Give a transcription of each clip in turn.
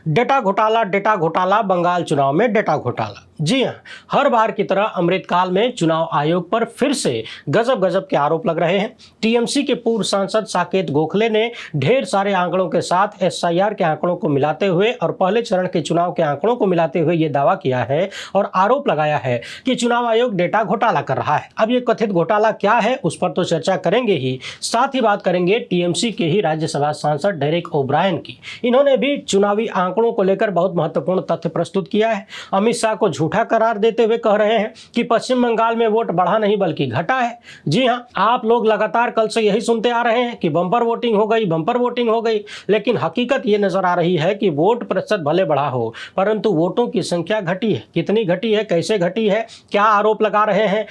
Data घोटाला बंगाल चुनाव में डेटा घोटाला। जी हां, हर बार की तरह अमृतकाल में चुनाव आयोग पर फिर से गजब गजब के आरोप लग रहे हैं। टीएमसी के पूर्व सांसद साकेत गोखले ने ढेर सारे आंकड़ों के साथ एसआईआर के आंकड़ों को मिलाते हुए और पहले चरण के चुनाव के आंकड़ों को मिलाते हुए ये दावा किया है और आरोप लगाया है कि चुनाव आयोग डेटा घोटाला कर रहा है। अब ये कथित घोटाला क्या है उस पर तो चर्चा करेंगे ही, साथ ही बात करेंगे टीएमसी के ही राज्यसभा सांसद डेरेक ओब्रायन की। इन्होंने भी चुनावी आंकड़ों को लेकर बहुत महत्वपूर्ण तथ्य प्रस्तुत किया है। अमित शाह को झूठा करार देते हुए कह रहे हैं कि पश्चिम बंगाल में वोट बढ़ा नहीं बल्कि घटा है। जी हां, आप लोग लगातार कल से यही सुनते आ रहे हैं कि बम्पर वोटिंग हो गई, बम्पर वोटिंग हो गई, लेकिन हकीकत ये नजर आ रही है कि वोट प्रतिशत भले बढ़ा हो परंतु वोटों की संख्या घटी है। कितनी घटी है, कैसे घटी है, क्या आरोप लगा रहे हैं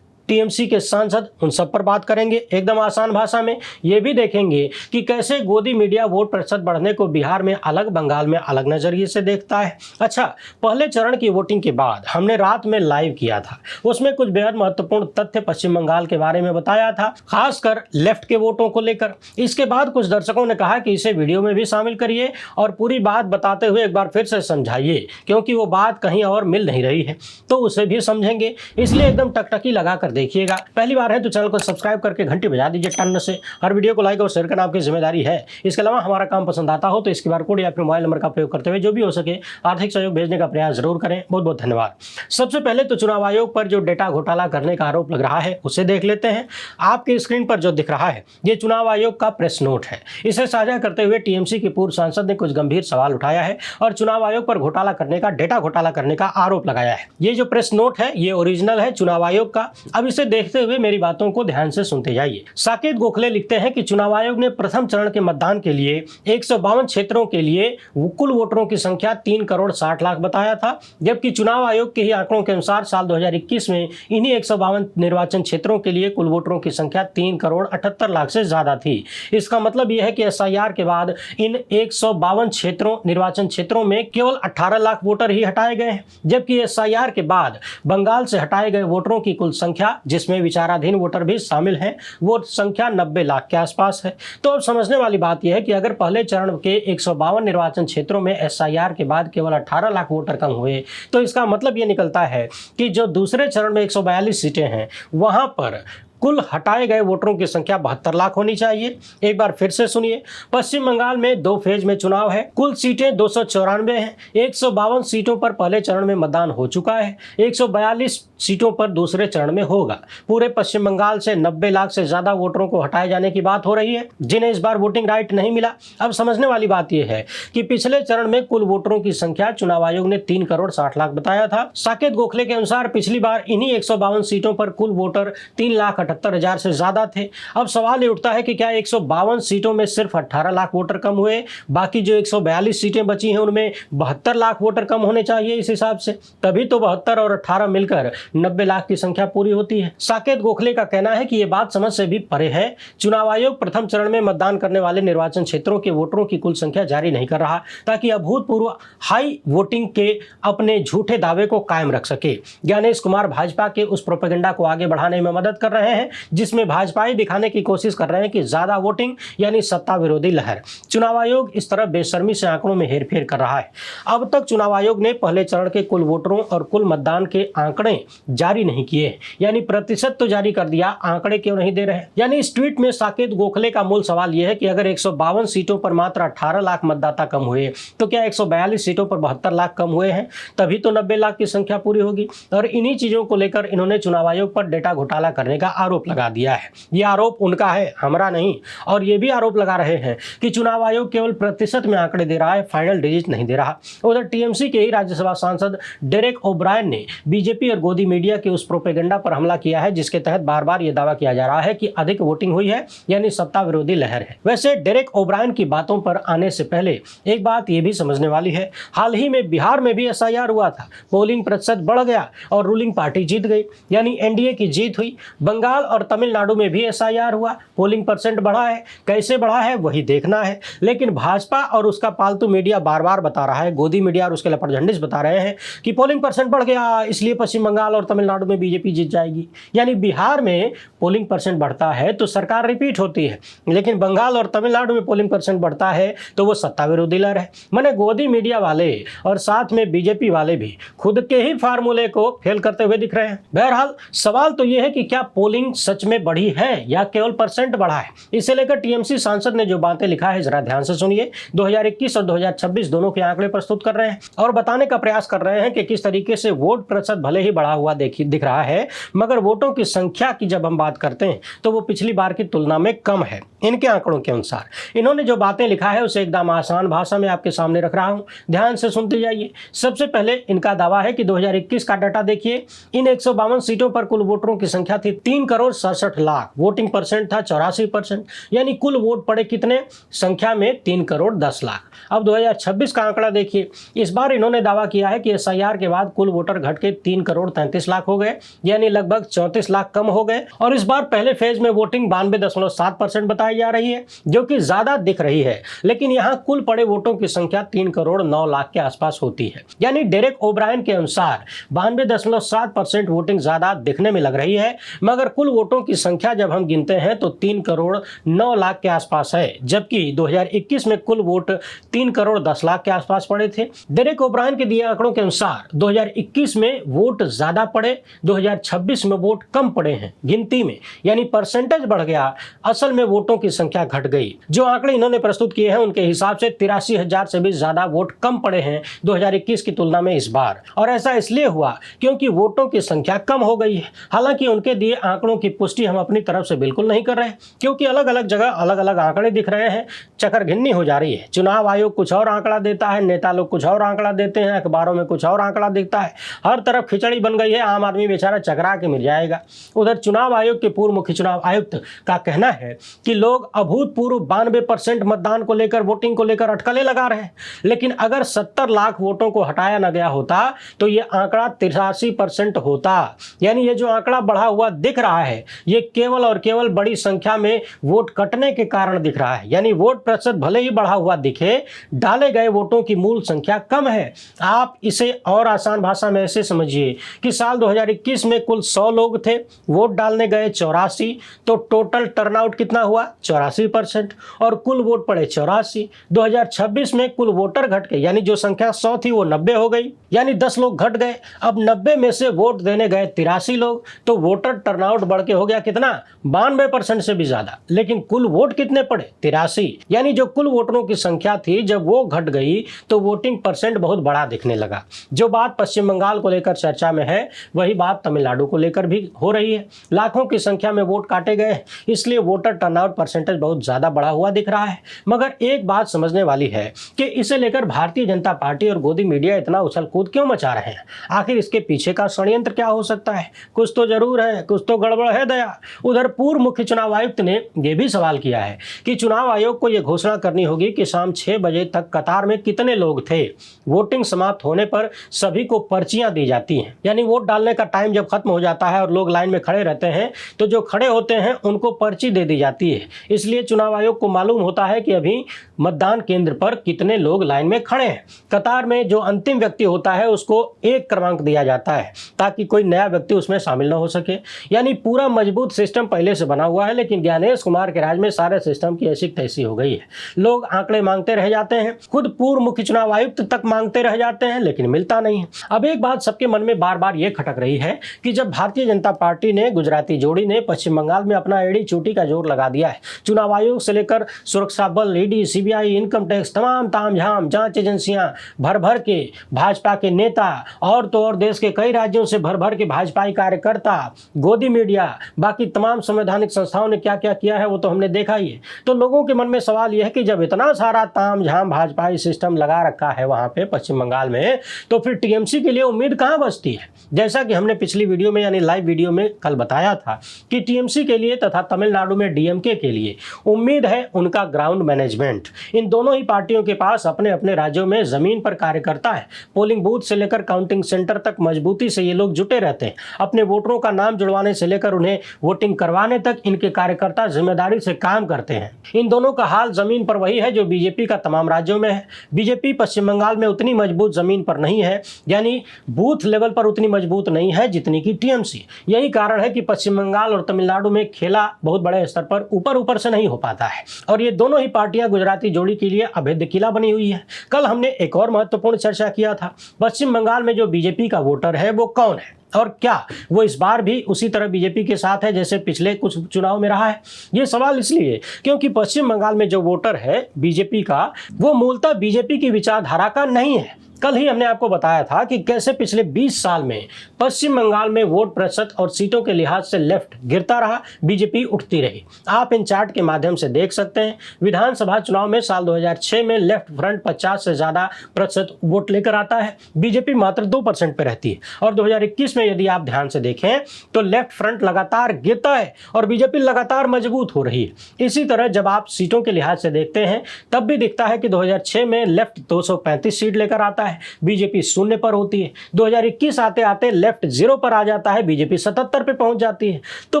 टीएमसी के सांसद, उन सब पर बात करेंगे एकदम आसान भाषा में। ये भी देखेंगे कि कैसे गोदी मीडिया वोट प्रतिशत बढ़ने को बिहार में अलग, बंगाल में अलग नजरिए से देखता है। अच्छा, पहले चरण की वोटिंग के बाद हमने रात में लाइव किया था, उसमें कुछ बेहद महत्वपूर्ण तथ्य पश्चिम बंगाल के बारे में बताया था, खासकर लेफ्ट के वोटों को लेकर। इसके बाद कुछ दर्शकों ने कहा कि इसे वीडियो में भी शामिल करिए और पूरी बात बताते हुए एक बार फिर से समझाइए, क्योंकि वो बात कहीं और मिल नहीं रही है, तो उसे भी समझेंगे, इसलिए एकदम टकटकी लगाकर देखिएगा। पहली बार है तो चैनल को सब्सक्राइब करके घंटी बजा दीजिए टन से। हर वीडियो को लाइक और शेयर करना आपकी जिम्मेदारी है। इसके अलावा हमारा काम पसंद आता हो तो इस QR कोड या फिर मोबाइल नंबर का प्रयोग करते हुए जो भी हो सके आर्थिक सहयोग भेजने का प्रयास जरूर करें। बहुत बहुत धन्यवाद। सबसे पहले तो चुनाव आयोग पर जो डेटा घोटाला करने का आरोप लग रहा है उसे देख लेते हैं। आपकी स्क्रीन पर जो दिख रहा है ये चुनाव आयोग का प्रेस नोट है। इसे साझा करते हुए टीएमसी के पूर्व सांसद ने कुछ गंभीर सवाल उठाया है और चुनाव आयोग पर घोटाला करने का, डेटा घोटाला करने का आरोप लगाया है। ये जो प्रेस नोट है ये ओरिजिनल है चुनाव आयोग का। अब इसे देखते हुए मेरी बातों को ध्यान से सुनते जाइए। साकेत गोखले लिखते हैं कि चुनाव आयोग ने प्रथम चरण के मतदान के लिए 152 क्षेत्रों के लिए कुल वोटरों की संख्या 3 करोड़ 60 लाख बताया था, जबकि चुनाव आयोग के ही आंकड़ों के अनुसार साल 2021 में इन्हीं 152 निर्वाचन क्षेत्रों के लिए कुल वोटरों की संख्या 3 करोड़ 78 लाख से ज्यादा थी। इसका मतलब यह है कि एसआईआर के बाद इन 152 क्षेत्रों, निर्वाचन क्षेत्रों में केवल 18 लाख वोटर ही हटाए गए हैं, जबकि एसआईआर के बाद बंगाल से हटाए गए वोटरों की कुल संख्या, जिसमें विचाराधीन वोटर भी शामिल हैं, वो संख्या 90 लाख के आसपास है। तो अब समझने वाली बात यह है कि अगर पहले चरण के 152 निर्वाचन क्षेत्रों में एसआईआर के बाद केवल 18 लाख वोटर कम हुए तो इसका मतलब यह निकलता है कि जो दूसरे चरण में 142 सीटें हैं वहां पर कुल हटाए गए वोटरों की संख्या 72 लाख होनी चाहिए। एक बार फिर से सुनिए, पश्चिम बंगाल में 2 फेज में चुनाव है, कुल सीटें 294 हैं, 152 सीटों पर पहले चरण में मतदान हो चुका है, 142 सीटों पर दूसरे चरण में होगा। पूरे पश्चिम बंगाल से 90 लाख से ज्यादा वोटरों को हटाए जाने की बात हो रही है, जिन्हें इस बार वोटिंग राइट नहीं मिला। अब समझने वाली बात यह है कि पिछले चरण में कुल वोटरों की संख्या चुनाव आयोग ने 3 करोड़ 60 लाख बताया था। साकेत गोखले के अनुसार पिछली बार इन्हीं 152 सीटों पर कुल वोटर 3,78,000 से ज्यादा थे। अब सवाल ये उठता है कि क्या 152 सीटों में सिर्फ 18 लाख वोटर कम हुए, बाकी जो 142 सीटें बची हैं उनमें 72 लाख वोटर कम होने चाहिए इस हिसाब से, तभी तो 72 और 18 मिलकर 90 लाख की संख्या पूरी होती है। साकेत गोखले का कहना है कि यह बात समझ से भी परे है। चुनाव आयोग प्रथम चरण में मतदान करने वाले निर्वाचन क्षेत्रों के वोटरों की कुल संख्या जारी नहीं कर रहा ताकि अभूतपूर्व हाई वोटिंग के अपने झूठे दावे को कायम रख सके। ज्ञानेश कुमार भाजपा के उस प्रोपेगेंडा को आगे बढ़ाने में मदद कर रहे हैं जिसमें भाजपा ही दिखाने की कोशिश कर रहे हैं कि ज्यादा वोटिंग यानी सत्ता विरोधी लहर। चुनाव आयोग इस तरह बेशर्मी से आंकड़ों में हेरफेर कर रहा है। अब तक चुनाव आयोग ने पहले चरण के कुल वोटरों और कुल मतदान के आंकड़े जारी नहीं किए, यानी प्रतिशत तो जारी कर दिया, आंकड़े क्यों नहीं दे रहे। यानी इस ट्वीट में साकेत गोखले का मूल सवाल यह है कि अगर 152 सीटों पर मात्र 18 लाख मतदाता कम हुए तो क्या 142 सीटों पर 72 लाख कम हुए हैं, तभी तो 90 लाख की संख्या पूरी होगी। और इन्हीं चीजों को लेकर इन्होंने चुनाव आयोग पर डेटा घोटाला करने का आरोप लगा दिया है। यह आरोप उनका है, हमारा नहीं। और यह भी आरोप लगा रहे हैं कि चुनाव आयोग केवल प्रतिशत में आंकड़े दे रहा है, फाइनल डिजिट नहीं दे रहा। उधर टीएमसी के ही राज्यसभा सांसद डेरेक ओब्रायन ने बीजेपी और गोदी मीडिया के उस प्रोपेगेंडा पर हमला किया है जिसके तहत बार बार यह दावा किया जा रहा है कि अधिक वोटिंग हुई है, यानी सत्ता विरोधी लहर है। वैसे डेरेक ओब्रायन की बातों पर आने से पहले एक बात यह भी समझने वाली है, हाल ही में बिहार में भी एसआईआर हुआ था, पोलिंग प्रतिशत बढ़ गया और रूलिंग पार्टी जीत गई, यानी एनडीए की जीत हुई। बंगाल बंगाल और तमिलनाडु में भी एसआईआर हुआ, पोलिंग परसेंट बढ़ा है। कैसे बढ़ा है वही देखना है। लेकिन भाजपा और उसका पालतू मीडिया बार बार बता रहा है, गोदी मीडिया और उसके लपटझंडिस बता रहे हैं कि पोलिंग परसेंट बढ़ गया, इसलिए पश्चिम बंगाल और तमिलनाडु में बीजेपी जीत जाएगी। यानी बिहार में पोलिंग परसेंट बढ़ता है तो सरकार रिपीट होती है, लेकिन बंगाल और तमिलनाडु में पोलिंग परसेंट बढ़ता है तो वो सत्ता विरोधी लहर है। मैंने गोदी मीडिया वाले और साथ में बीजेपी वाले भी खुद के ही फार्मूले को फेल करते हुए दिख रहे हैं। बहरहाल सवाल तो यह है कि क्या पोलिंग सच में बढ़ी है या केवल परसेंट बढ़ा है। इसे लेकर टीएमसी सांसद ने जो बातें लिखा है जरा ध्यान से सुनिए। 2021 और 2026 दोनों के आंकड़े प्रस्तुत कर रहे हैं और बताने का प्रयास कर रहे हैं कि किस तरीके से वोट प्रतिशत भले ही बढ़ा हुआ दिख रहा है, मगर वोटों की संख्या की जब हम बात करते हैं तो वो पिछली बार की तुलना में कम है इनके आंकड़ों के अनुसार। इन्होंने जो बातें लिखा है उसे एकदम आसान भाषा में आपके सामने रख रहा हूं, ध्यान से सुनते जाइए। सबसे पहले इनका दावा है कि 2021 का डाटा देखिए। इन 152 सीटों पर कुल वोटरों की संख्या थी 3,67,00,000, वोटिंग परसेंट था 84%, यानी कुल वोट पड़े कितने संख्या में 3,10,00,000। अब 2026 का आंकड़ा देखिए। इस बार इन्होंने दावा किया है कि एसआईआर के बाद कुल वोटर घट के 3,33,00,000 हो गए, यानी लगभग 34,00,000 कम हो गए। और इस बार पहले फेज में वोटिंग 92.7% बताई जा रही है, जो कि ज्यादा दिख रही है, लेकिन यहाँ कुल पड़े वोटों की संख्या 3,09,00,000 के आसपास होती है। यानी डेरेक ओब्रायन के अनुसार 92.7% वोटिंग ज्यादा दिखने में लग रही है, मगर कुल वोटों की संख्या जब हम गिनते हैं तो 3,09,00,000 के आसपास है, जबकि 2021 में कुल वोट 3,10,00,000 के आसपास पड़े थे। डेरेक ओब्रायन के दिए आंकड़ों के अनुसार 2021 में वोट ज्यादा पड़े, 2026 में वोट कम पड़े हैं गिनती में, यानी परसेंटेज बढ़ गया, असल में वोटों की संख्या घट गई। जो आंकड़े इन्होंने प्रस्तुत किए हैं उनके हिसाब से 83,000 से भी ज्यादा वोट कम पड़े हैं 2021 की तुलना में इस बार, और ऐसा इसलिए हुआ क्योंकि वोटों की संख्या कम हो गई है। हालांकि उनके दिए आंकड़ों की पुष्टि हम अपनी तरफ से बिल्कुल नहीं कर रहे, क्योंकि अलग अलग जगह अलग अलग आंकड़े दिख रहे हैं, चक्कर-घिन्नी हो जा रही है। चुनाव आयोग कुछ और आंकड़ा देता है, नेता लोग कुछ और आंकड़ा देते हैं, अखबारों में कुछ और आंकड़ा दिखता है, हर तरफ खिचड़ी बन गई है, आम आदमी बेचारा चकरा के मिल जाएगा। उधर चुनाव आयोग के पूर्व मुख्य चुनाव आयुक्त का कहना है कि लोग अभूतपूर्व 92% मतदान को लेकर, वोटिंग को लेकर अटकलें लगा रहे हैं, लेकिन अगर 70 लाख वोटों को हटाया न गया होता तो ये आंकड़ा 83% होता। यानी ये जो आंकड़ा बढ़ा हुआ दिख रहा है ये केवल और केवल बड़ी संख्या में वोट कटने के कारण दिख रहा है। यानी वोट प्रतिशत भले ही बढ़ा हुआ दिखे, डाले गए वोटों की मूल संख्या कम है। आप इसे और आसान भाषा में ऐसे समझिए कि साल 2021 में कुल 100 लोग थे, वोट डालने गए 84, तो टोटल टर्नआउट कितना हुआ 84%, और कुल वोट पड़े 84। 2026 में कुल वोटर घट गए, यानी जो संख्या 100 थी वो 90 हो गई, यानी 10 लोग घट गए। अब 90 में से वोट देने गए 83 लोग, तो वोटर टर्नआउट बढ़ के हो गया कितना 92% से भी ज्यादा, लेकिन कुल वोट कितने पड़े 83। यानी जो कुल वोटरों की संख्या थी जब वो घट गई तो वोटिंग परसेंट बहुत बड़ा दिखने लगा। जो बात पश्चिम बंगाल को लेकर चर्चा में है वही बात तमिलनाडु को लेकर भी हो रही है। लाखों की संख्या में वोट काटे गए, इसलिए वोटर टर्नआउट परसेंटेज बहुत ज्यादा बढ़ा हुआ दिख रहा है। मगर एक बात समझने वाली है कि इसे लेकर भारतीय जनता पार्टी और गोदी मीडिया इतना उछल कूद क्यों मचा रहे हैं। आखिर इसके पीछे का षड्यंत्र क्या हो सकता है? कुछ तो जरूर है, कुछ तो गड़बड़ है दया। उधर पूर्व मुख्य चुनाव आयुक्त ने यह भी सवाल किया है कि चुनाव आयोग को यह घोषणा करनी होगी कि शाम 6 बजे तक कतार में कितने लोग थे। वोटिंग समाप्त होने पर सभी को पर्चियां दी जाती हैं, यानी वोट डालने का टाइम जब खत्म हो जाता है और लोग लाइन में खड़े रहते हैं तो जो खड़े होते हैं उनको पर्ची दे दी जाती है। इसलिए चुनाव आयोग को मालूम होता है कि अभी मतदान केंद्र पर कितने लोग लाइन में खड़े हैं। कतार में जो अंतिम व्यक्ति होता है उसको 1 क्रमांक दिया जाता है ताकि कोई नया व्यक्ति उसमें शामिल न हो सके। यानी पूरा मजबूत सिस्टम पहले से बना हुआ है, लेकिन ज्ञानेश कुमार के राज में सारे सिस्टम की ऐसी तैसी हो गई है। लोग आंकड़े मांगते रह जाते हैं, खुद पूर्व मुख्य चुनाव आयुक्त तक मांगते रह जाते हैं, लेकिन मिलता नहीं है। अब एक बात सबके मन में बार बार ये खटक रही है कि जब भारतीय जनता पार्टी ने, गुजराती जोड़ी ने पश्चिम बंगाल में अपना एड़ी चोटी का जोर लगा दिया है, चुनाव आयोग से लेकर सुरक्षा बल, ईडी, सीबीआई, इनकम टैक्स, तमाम तामझाम जांच एजेंसियां भर भर के, भाजपा के नेता और तो और देश के कई राज्यों से भर भर के भाजपाई कार्यकर्ता, गोदी मीडिया, बाकी तमाम संवैधानिक संस्थाओं ने क्या क्या किया है वो तो हमने देखा ही है। तो लोगों के मन में सवाल यह है कि जब इतना सारा तामझाम भाजपाई सिस्टम लगा रखा है वहां पे पश्चिम बंगाल में, तो फिर टीएमसी के लिए उम्मीद कहां बचती है। जैसा कि हमने पिछली वीडियो में यानी लाइव वीडियो में कल बताया था कि टीएमसी के लिए तथा तमिलनाडु में डीएमके के लिए उम्मीद है उनका ग्राउंड मैनेजमेंट। इन दोनों ही पार्टियों के पास अपने अपने राज्यों में जमीन पर कार्यकर्ता है, पोलिंग बूथ से लेकर काउंटिंग सेंटर तक मजबूती से ये लोग जुटे रहते हैं। अपने वोटरों का नाम जुड़वाने से लेकर लेकर उन्हें वोटिंग करवाने तक इनके कार्यकर्ता जिम्मेदारी से काम करते हैं। इन दोनों का हाल जमीन पर वही है जो बीजेपी का तमाम राज्यों में है। बीजेपी पश्चिम बंगाल में उतनी मजबूत जमीन पर नहीं है, यानी बूथ लेवल पर उतनी मजबूत नहीं है जितनी की टीएमसी। यही कारण है कि पश्चिम बंगाल और तमिलनाडु में खेला बहुत बड़े स्तर पर ऊपर से नहीं हो पाता है और ये दोनों ही पार्टियां गुजराती जोड़ी के लिए अभेद्य किला बनी हुई है। कल हमने एक और महत्वपूर्ण चर्चा किया था, पश्चिम बंगाल में जो बीजेपी का वोटर है वो कौन है और क्या वो इस बार भी उसी तरह बीजेपी के साथ है जैसे पिछले कुछ चुनाव में रहा है। ये सवाल इसलिए क्योंकि पश्चिम बंगाल में जो वोटर है बीजेपी का, वो मूलतः बीजेपी की विचारधारा का नहीं है। कल ही हमने आपको बताया था कि कैसे पिछले 20 साल में पश्चिम बंगाल में वोट प्रतिशत और सीटों के लिहाज से लेफ्ट गिरता रहा, बीजेपी उठती रही। आप इन चार्ट के माध्यम से देख सकते हैं। विधानसभा चुनाव में साल 2006 में लेफ्ट फ्रंट 50 से ज्यादा प्रतिशत वोट लेकर आता है, बीजेपी मात्र 2% पे रहती है। और 2021 में यदि आप ध्यान से देखें तो लेफ्ट फ्रंट लगातार गिरता है और बीजेपी लगातार मजबूत हो रही है। इसी तरह जब आप सीटों के लिहाज से देखते हैं तब भी दिखता है कि 2006 में लेफ्ट 235 सीट लेकर आता है, बीजेपी 0 पर होती है। 2021 आते आते लेफ्ट 0 पर आ जाता है, बीजेपी 77 पे पहुंच जाती है। तो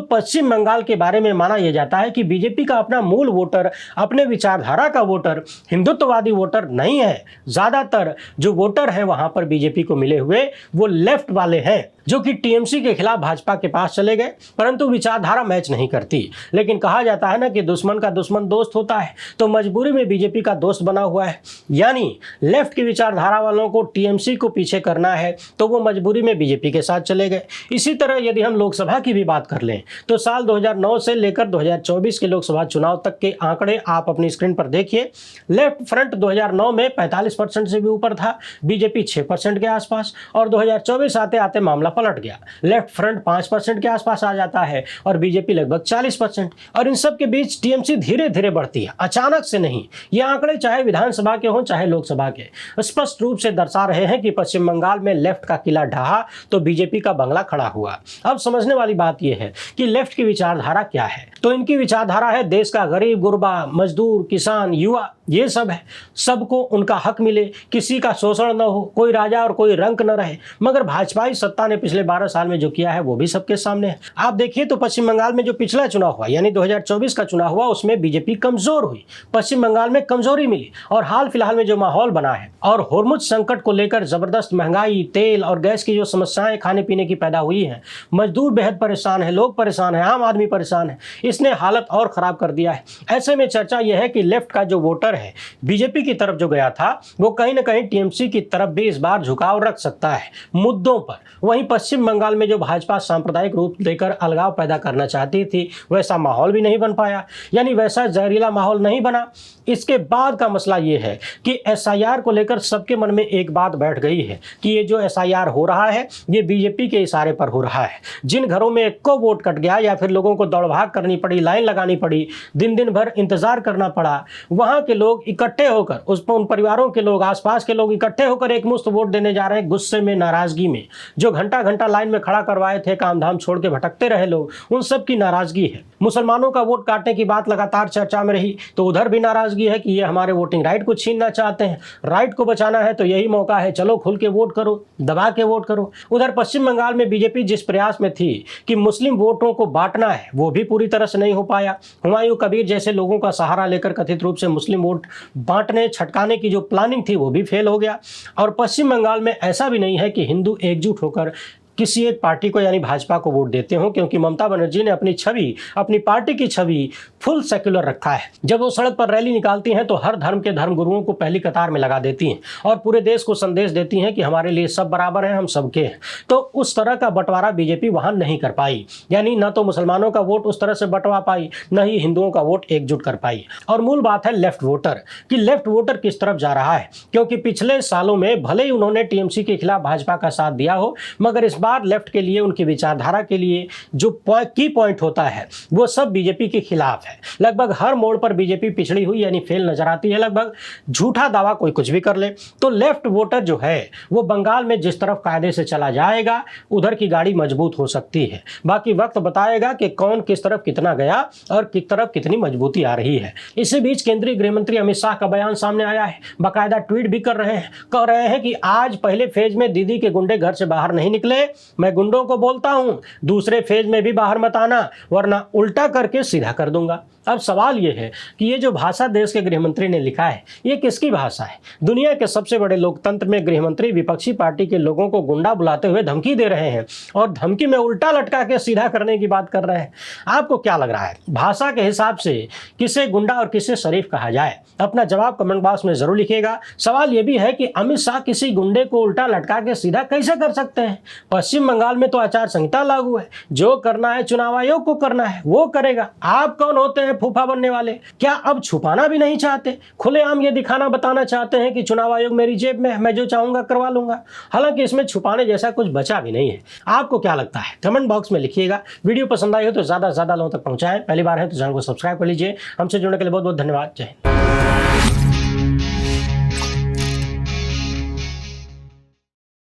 पश्चिम बंगाल के बारे में माना यह जाता है कि बीजेपी का अपना मूल वोटर, अपने विचारधारा का वोटर हिंदुत्ववादी वोटर नहीं है। ज्यादातर जो वोटर हैं वहां पर बीजेपी को मिले हुए वो लेफ्ट वाले हैं जो कि टीएमसी के खिलाफ भाजपा के पास चले गए, परंतु विचारधारा मैच नहीं करती। लेकिन कहा जाता है ना कि दुश्मन का दुश्मन दोस्त होता है, तो मजबूरी में बीजेपी का दोस्त बना हुआ है। यानी लेफ्ट की विचारधारा वालों को टीएमसी को पीछे करना है तो वो मजबूरी में बीजेपी के साथ चले गए। इसी तरह यदि हम लोकसभा की भी बात कर लें तो साल 2009 से लेकर 2024 के लोकसभा चुनाव तक के आंकड़े आप अपनी स्क्रीन पर देखिए। लेफ्ट फ्रंट 2009 में 45% से भी ऊपर था, बीजेपी 6% के आसपास, और 2024 आते आते मामला पलट गया। लेफ्ट फ्रंट 5% के आसपास आ जाता है और बीजेपी लगभग 40%। और इन सब के बीच टीएमसी धीरे धीरे बढ़ती है, अचानक से नहीं। ये आंकड़े चाहे विधानसभा के हों चाहे लोकसभा के, स्पष्ट रूप से दर्शा रहे हैं कि पश्चिम बंगाल में लेफ्ट का किला ढहा तो बीजेपी का बंगला खड़ा हुआ। अब समझने वाली बात यह है कि लेफ्ट की विचारधारा क्या है। तो इनकी विचारधारा है देश का गरीब, गुरबा, मजदूर, किसान, युवा, ये सब है, सबको उनका हक मिले, किसी का शोषण न हो, कोई राजा और कोई रंक न रहे। मगर भाजपाई सत्ता ने पिछले 12 साल में जो किया है वो भी सबके सामने है। आप देखिए तो पश्चिम बंगाल में जो पिछला चुनाव हुआ यानी 2024 का चुनाव हुआ उसमें बीजेपी कमजोर हुई, पश्चिम बंगाल में कमजोरी मिली। और हाल फिलहाल में जो माहौल बना है और होर्मुज संकट को लेकर जबरदस्त महंगाई, तेल और गैस की जो समस्याएं खाने पीने की पैदा हुई है, मजदूर बेहद परेशान है, लोग परेशान है, आम आदमी परेशान है, इसने हालत और खराब कर दिया है। ऐसे में चर्चा यह है कि लेफ्ट का जो वोटर है बीजेपी की तरफ जो गया था वो कहीं ना कहीं टीएमसी की तरफ भी इस बार झुकाव रख सकता है मुद्दों पर। वहीं पश्चिम बंगाल में जो भाजपा सांप्रदायिक रूप देकर अलगाव पैदा करना चाहती थी वैसा माहौल भी नहीं बन पाया, यानी वैसा जहरीला माहौल नहीं बना। इसके बाद का मसला ये है कि एसआईआर को लेकर सबके मन में एक बात बैठ गई है कि ये जो एसआईआर हो रहा है ये बीजेपी के इशारे पर हो रहा है। जिन घरों में एक को वोट कट गया या फिर लोगों को दौड़ भाग करनी पड़ी, लाइन लगानी पड़ी, दिन दिन भर इंतजार करना पड़ा, वहां के लोग इकट्ठे होकर, उन परिवारों के लोग, आसपास के लोग इकट्ठे होकर एक मुश्त वोट देने जा रहे हैं गुस्से में, नाराजगी में। जो घंटा घंटा लाइन में खड़ा करवाए थे, काम धाम छोड़ के भटकते रहे लोग, उन सब की नाराजगी है। मुसलमानों का वोट काटने की बात लगातार चर्चा में रही तो उधर भी नाराजगी है कि ये हमारे वोटिंग राइट को छीनना चाहते हैं। राइट को बचाना है तो यही मौका है, चलो खुल के वोट करो, दबा के वोट करो। उधर पश्चिम बंगाल में बीजेपी जिस प्रयास में थी कि मुस्लिम वोटों को बांटना है वो भी पूरी तरह से नहीं हो पाया। हुमायूं कबीर जैसे लोगों का सहारा लेकर कथित रूप से मुस्लिम वोट बांटने छटकाने की जो प्लानिंग थी वो भी फेल हो गया। और पश्चिम बंगाल में ऐसा भी नहीं है कि हिंदू एकजुट होकर किसी एक पार्टी को यानी भाजपा को वोट देते हो, क्योंकि ममता बनर्जी ने अपनी छवि, अपनी पार्टी की छवि फुल सेक्युलर रखा है। जब वो सड़क पर रैली निकालती हैं तो हर धर्म के धर्मगुरुओं को पहली कतार में लगा देती हैं और पूरे देश को संदेश देती हैं कि हमारे लिए सब बराबर हैं, हम सबके हैं। तो उस तरह का बंटवारा बीजेपी वहां नहीं कर पाई, यानी न तो मुसलमानों का वोट उस तरह से बंटवा पाई, न ही हिंदुओं का वोट एकजुट कर पाई। और मूल बात है लेफ्ट वोटर कि लेफ्ट वोटर किस तरफ जा रहा है, क्योंकि पिछले सालों में भले ही उन्होंने टीएमसी के खिलाफ भाजपा का साथ दिया हो, मगर इस बार लेफ्ट के लिए, उनकी विचारधारा के लिए जो की पॉइंट होता है वो सब बीजेपी के खिलाफ है। लगभग हर मोड़ पर बीजेपी पिछड़ी हुई यानी फेल नजर आती है। लगभग झूठा दावा कोई कुछ भी कर ले। तो लेफ्ट वोटर जो है वो बंगाल में जिस तरफ कायदे से चला जाएगा उधर की गाड़ी मजबूत हो सकती है। बाकी वक्त बताएगा कि कौन किस तरफ कितना गया और किस तरफ कितनी मजबूती आ रही है। इसी बीच केंद्रीय गृह मंत्री अमित शाह का बयान सामने आया है, बाकायदा ट्वीट भी कर रहे हैं, कह रहे हैं कि आज पहले फेज में दीदी के गुंडे घर से बाहर नहीं निकले मैं गुंडों को बोलता हूं दूसरे फेज में भी बाहर मत आना, वरना उल्टा करके सीधा कर दूंगा। अब सवाल यह है कि ये जो भाषा देश के गृहमंत्री ने लिखा है, ये किसकी भाषा है? दुनिया के सबसे बड़े लोकतंत्र में गृहमंत्री विपक्षी पार्टी के लोगों को गुंडा बुलाते हुए धमकी दे रहे हैं और धमकी में उल्टा लटका के सीधा करने की बात कर रहे हैं। आपको क्या लग रहा है, भाषा के हिसाब से किसे गुंडा और किसे शरीफ कहा जाए? अपना जवाब कमेंट बॉक्स में जरूर लिखिएगा। सवाल यह भी है कि अमित शाह किसी गुंडे को उल्टा लटका के सीधा कैसे कर सकते हैं? पश्चिम बंगाल में तो आचार संहिता लागू है, जो करना है चुनाव आयोग को करना है वो करेगा। आप कौन होते हैं फूफा बनने वाले? क्या अब छुपाना भी नहीं चाहते? खुलेआम ये दिखाना बताना चाहते हैं कि चुनाव आयोग मेरी जेब में है, मैं जो चाहूंगा करवा लूंगा। हालांकि इसमें छुपाने जैसा कुछ बचा भी नहीं है। आपको क्या लगता है कमेंट बॉक्स में लिखिएगा। वीडियो पसंद आई हो तो ज्यादा से ज्यादा लोगों तक पहुंचाएं। पहली बार है तो चैनल को सब्सक्राइब कर लीजिए। हमसे जुड़ने के लिए बहुत बहुत धन्यवाद। जय हिंद।